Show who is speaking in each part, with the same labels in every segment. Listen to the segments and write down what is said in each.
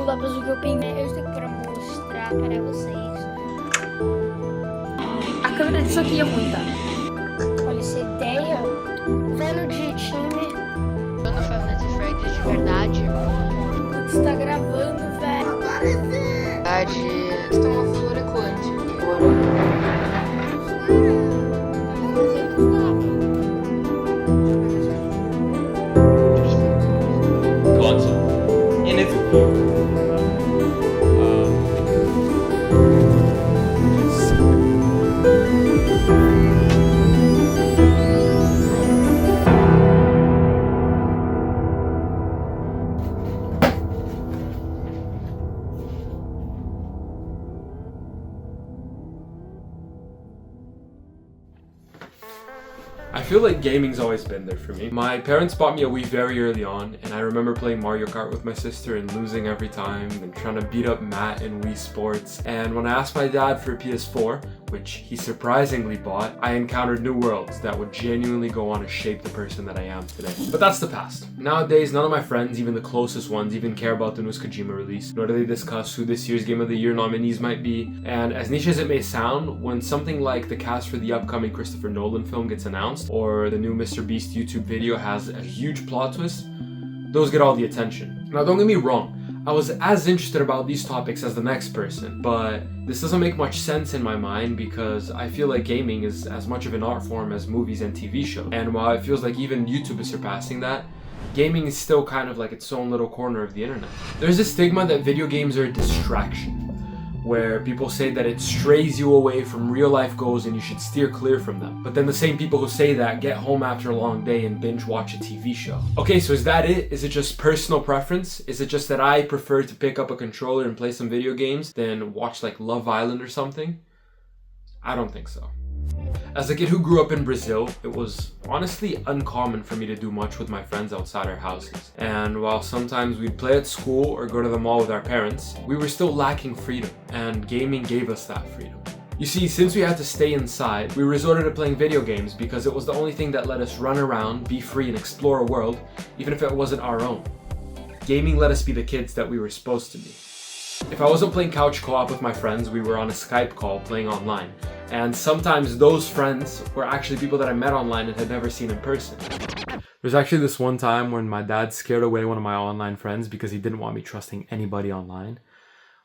Speaker 1: lá pra o que eu pensei. Eu estou aqui para mostrar para vocês. A câmera disso aqui é ruim, tá? Olha essa ideia. Vendo de time.
Speaker 2: Jogando Five Nights at Freddy's de verdade.
Speaker 1: Putz, tá gravando, velho.
Speaker 2: Verdade. Estou uma fluorescente.
Speaker 3: Console. And it's I feel like gaming's always been there for me. My parents bought me a Wii very early on, and I remember playing Mario Kart with my sister and losing every time and trying to beat up Matt in Wii Sports. And when I asked my dad for a PS4, which he surprisingly bought, I encountered new worlds that would genuinely go on to shape the person that I am today. But that's the past. Nowadays, none of my friends, even the closest ones, even care about the newest Kojima release, nor do they discuss who this year's Game of the Year nominees might be. And as niche as it may sound, when something like the cast for the upcoming Christopher Nolan film gets announced, or the new Mr. Beast YouTube video has a huge plot twist, those get all the attention. Now don't get me wrong, I was as interested about these topics as the next person, but this doesn't make much sense in my mind because I feel like gaming is as much of an art form as movies and TV shows. And while it feels like even YouTube is surpassing that, gaming is still kind of like its own little corner of the internet. There's a stigma that video games are a distraction, where people say that it strays you away from real life goals and you should steer clear from them. But then the same people who say that get home after a long day and binge watch a TV show. Okay, so is that it? Is it just personal preference? Is it just that I prefer to pick up a controller and play some video games than watch like Love Island or something? I don't think so. As a kid who grew up in Brazil, it was honestly uncommon for me to do much with my friends outside our houses. And while sometimes we'd play at school or go to the mall with our parents, we were still lacking freedom, and gaming gave us that freedom. You see, since we had to stay inside, we resorted to playing video games because it was the only thing that let us run around, be free, and explore a world, even if it wasn't our own. Gaming let us be the kids that we were supposed to be. If I wasn't playing couch co-op with my friends, we were on a Skype call playing online. And sometimes those friends were actually people that I met online and had never seen in person. There's actually this one time when my dad scared away one of my online friends because he didn't want me trusting anybody online.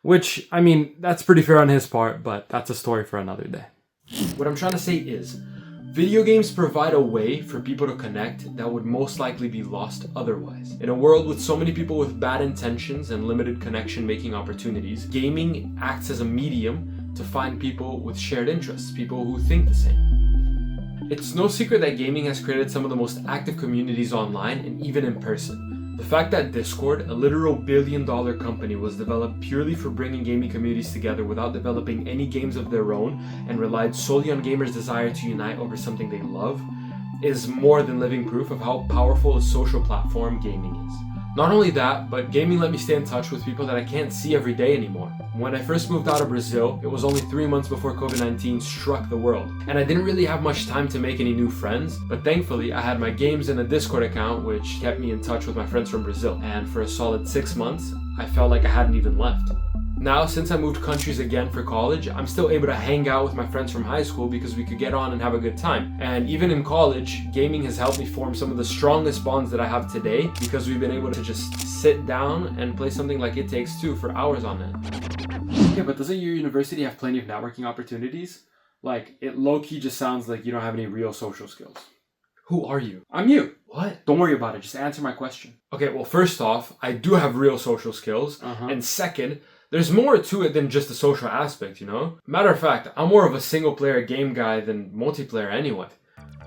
Speaker 3: Which, I mean, that's pretty fair on his part, but that's a story for another day. What I'm trying to say is, video games provide a way for people to connect that would most likely be lost otherwise. In a world with so many people with bad intentions and limited connection-making opportunities, gaming acts as a medium to find people with shared interests, people who think the same. It's no secret that gaming has created some of the most active communities online and even in person. The fact that Discord, a literal billion-dollar company, was developed purely for bringing gaming communities together without developing any games of their own and relied solely on gamers' desire to unite over something they love, is more than living proof of how powerful a social platform gaming is. Not only that, but gaming let me stay in touch with people that I can't see every day anymore. When I first moved out of Brazil, it was only 3 months before COVID-19 struck the world, and I didn't really have much time to make any new friends, but thankfully I had my games and a Discord account which kept me in touch with my friends from Brazil, and for a solid 6 months, I felt like I hadn't even left. Now, since I moved countries again for college, I'm still able to hang out with my friends from high school because we could get on and have a good time. And even in college, gaming has helped me form some of the strongest bonds that I have today because we've been able to just sit down and play something like It Takes Two for hours on end. Yeah, but doesn't your university have plenty of networking opportunities? Like, it low-key just sounds like you don't have any real social skills. Who are you? I'm you. What? Don't worry about it, just answer my question. Okay, well, first off, I do have real social skills. And second, there's more to it than just the social aspect, you know? Matter of fact, I'm more of a single-player game guy than multiplayer anyway.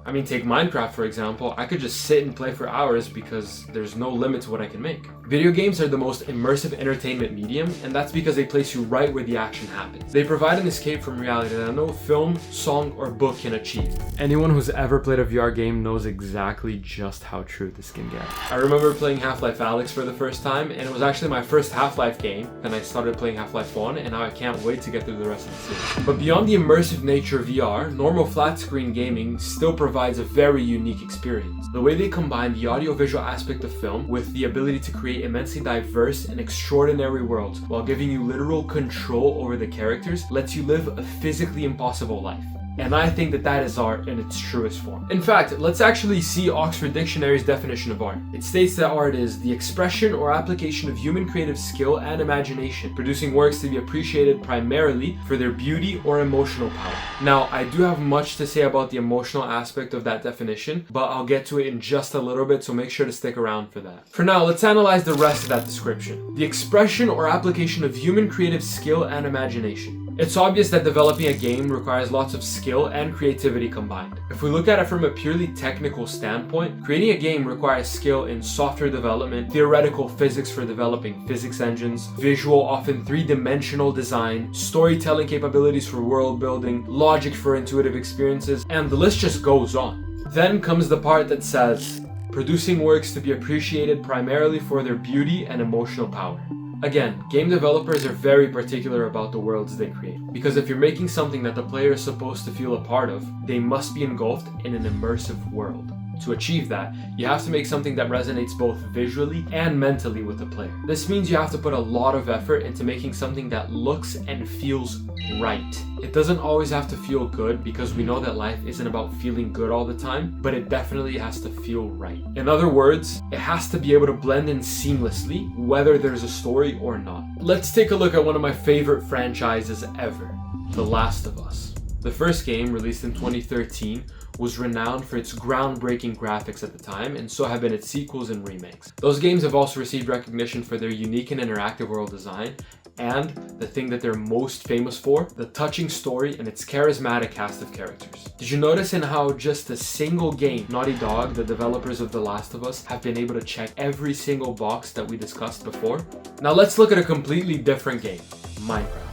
Speaker 3: I mean, take Minecraft for example, I could just sit and play for hours because there's no limit to what I can make. Video games are the most immersive entertainment medium, and that's because they place you right where the action happens. They provide an escape from reality that no film, song, or book can achieve. Anyone who's ever played a VR game knows exactly just how true this can get. I remember playing Half-Life Alyx for the first time, and it was actually my first Half-Life game. Then I started playing Half-Life 1, and now I can't wait to get through the rest of the series. But beyond the immersive nature of VR, normal flat-screen gaming still provides provides a very unique experience. The way they combine the audiovisual aspect of film with the ability to create immensely diverse and extraordinary worlds while giving you literal control over the characters lets you live a physically impossible life. And I think that that is art in its truest form. In fact, let's actually see Oxford Dictionary's definition of art. It states that art is the expression or application of human creative skill and imagination, producing works to be appreciated primarily for their beauty or emotional power. Now, I do have much to say about the emotional aspect of that definition, but I'll get to it in just a little bit, so make sure to stick around for that. For now, let's analyze the rest of that description. The expression or application of human creative skill and imagination. It's obvious that developing a game requires lots of skill and creativity combined. If we look at it from a purely technical standpoint, creating a game requires skill in software development, theoretical physics for developing physics engines, visual, often three-dimensional design, storytelling capabilities for world building, logic for intuitive experiences, and the list just goes on. Then comes the part that says, producing works to be appreciated primarily for their beauty and emotional power. Again, game developers are very particular about the worlds they create, because if you're making something that the player is supposed to feel a part of, they must be engulfed in an immersive world. To achieve that, you have to make something that resonates both visually and mentally with the player. This means you have to put a lot of effort into making something that looks and feels right. It doesn't always have to feel good, because we know that life isn't about feeling good all the time, but it definitely has to feel right. In other words, it has to be able to blend in seamlessly, whether there's a story or not. Let's take a look at one of my favorite franchises ever, The Last of Us. The first game, released in 2013, was renowned for its groundbreaking graphics at the time, and so have been its sequels and remakes. Those games have also received recognition for their unique and interactive world design, and the thing that they're most famous for, the touching story and its charismatic cast of characters. Did you notice in how just a single game, Naughty Dog, the developers of The Last of Us, have been able to check every single box that we discussed before? Now let's look at a completely different game, Minecraft.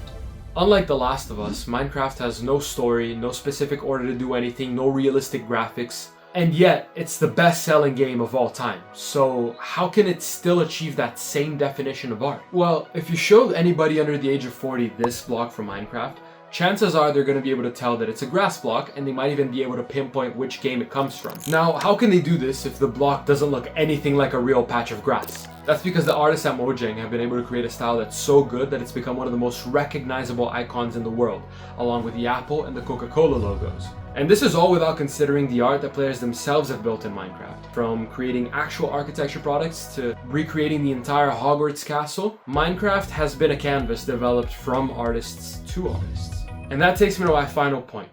Speaker 3: Unlike The Last of Us, Minecraft has no story, no specific order to do anything, no realistic graphics, and yet it's the best-selling game of all time. So how can it still achieve that same definition of art? Well, if you show anybody under the age of 40 this block from Minecraft, chances are they're going to be able to tell that it's a grass block, and they might even be able to pinpoint which game it comes from. Now, how can they do this if the block doesn't look anything like a real patch of grass? That's because the artists at Mojang have been able to create a style that's so good that it's become one of the most recognizable icons in the world, along with the Apple and the Coca-Cola logos. And this is all without considering the art that players themselves have built in Minecraft. From creating actual architecture products to recreating the entire Hogwarts castle, Minecraft has been a canvas developed from artists to artists. And that takes me to my final point.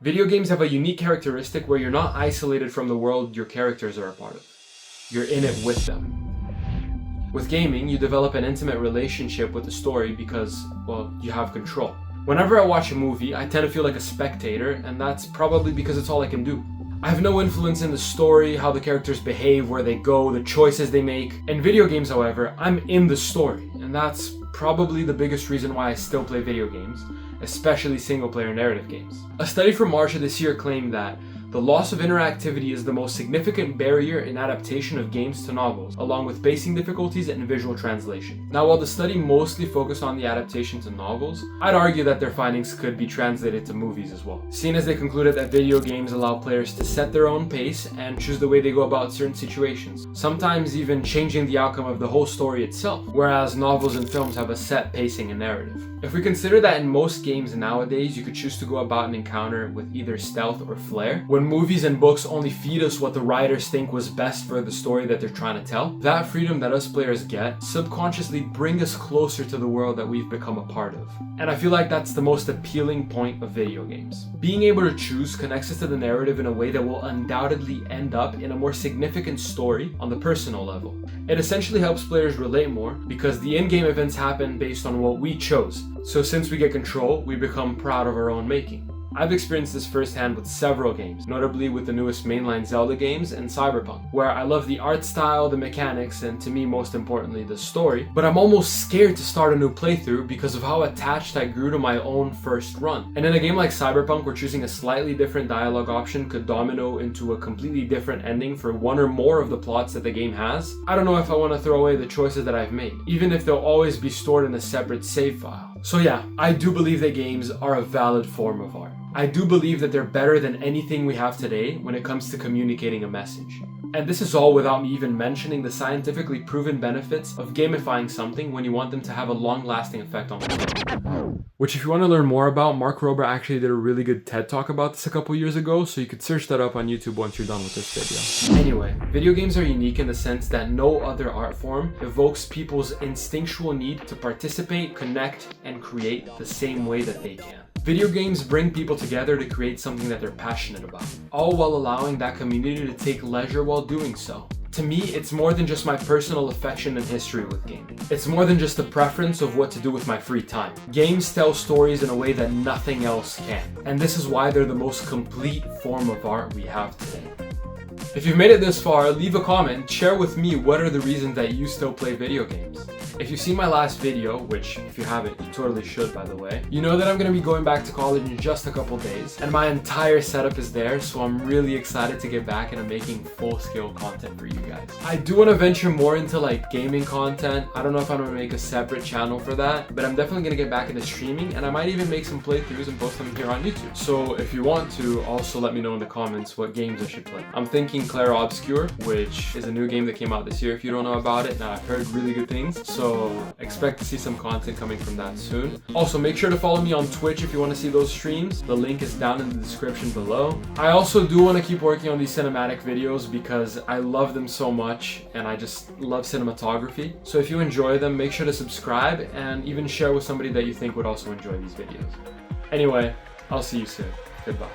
Speaker 3: Video games have a unique characteristic where you're not isolated from the world your characters are a part of. You're in it with them. With gaming, you develop an intimate relationship with the story because, well, you have control. Whenever I watch a movie, I tend to feel like a spectator, and that's probably because it's all I can do. I have no influence in the story, how the characters behave, where they go, the choices they make. In video games, however, I'm in the story, and that's probably the biggest reason why I still play video games, especially single-player narrative games. A study from March of this year claimed that the loss of interactivity is the most significant barrier in adaptation of games to novels, along with pacing difficulties and visual translation. Now, while the study mostly focused on the adaptation to novels, I'd argue that their findings could be translated to movies as well, seeing as they concluded that video games allow players to set their own pace and choose the way they go about certain situations, sometimes even changing the outcome of the whole story itself, whereas novels and films have a set pacing and narrative. If we consider that in most games nowadays you could choose to go about an encounter with either stealth or flair, when movies and books only feed us what the writers think was best for the story that they're trying to tell, that freedom that us players get subconsciously bring us closer to the world that we've become a part of. And I feel like that's the most appealing point of video games. Being able to choose connects us to the narrative in a way that will undoubtedly end up in a more significant story on the personal level. It essentially helps players relate more because the in-game events happen based on what we chose. So since we get control, we become proud of our own making. I've experienced this firsthand with several games, notably with the newest mainline Zelda games and Cyberpunk, where I love the art style, the mechanics, and to me most importantly the story, but I'm almost scared to start a new playthrough because of how attached I grew to my own first run. And in a game like Cyberpunk, where choosing a slightly different dialogue option could domino into a completely different ending for one or more of the plots that the game has, I don't know if I want to throw away the choices that I've made, even if they'll always be stored in a separate save file. So yeah, I do believe that games are a valid form of art. I do believe that they're better than anything we have today when it comes to communicating a message. And this is all without me even mentioning the scientifically proven benefits of gamifying something when you want them to have a long-lasting effect on people. Which, if you want to learn more about, Mark Rober actually did a really good TED Talk about this a couple years ago, so you could search that up on YouTube once you're done with this video. Anyway, video games are unique in the sense that no other art form evokes people's instinctual need to participate, connect, and create the same way that they can. Video games bring people together to create something that they're passionate about, all while allowing that community to take leisure while doing so. To me, it's more than just my personal affection and history with gaming. It's more than just a preference of what to do with my free time. Games tell stories in a way that nothing else can, and this is why they're the most complete form of art we have today. If you've made it this far, leave a comment, share with me what are the reasons that you still play video games. If you've seen my last video, which if you haven't, you totally should by the way, you know that I'm going to be going back to college in just a couple days, and my entire setup is there, so I'm really excited to get back into making full-scale content for you guys. I do want to venture more into like gaming content. I don't know if I'm going to make a separate channel for that, but I'm definitely going to get back into streaming, and I might even make some playthroughs and post them here on YouTube. So if you want to, also let me know in the comments what games I should play. I'm thinking Clair Obscur, which is a new game that came out this year if you don't know about it, and I've heard really good things. So expect to see some content coming from that soon. Also, make sure to follow me on Twitch if you want to see those streams. The link is down in the description below. I also do want to keep working on these cinematic videos because I love them so much and I just love cinematography. So if you enjoy them, make sure to subscribe and even share with somebody that you think would also enjoy these videos. Anyway, I'll see you soon. Goodbye.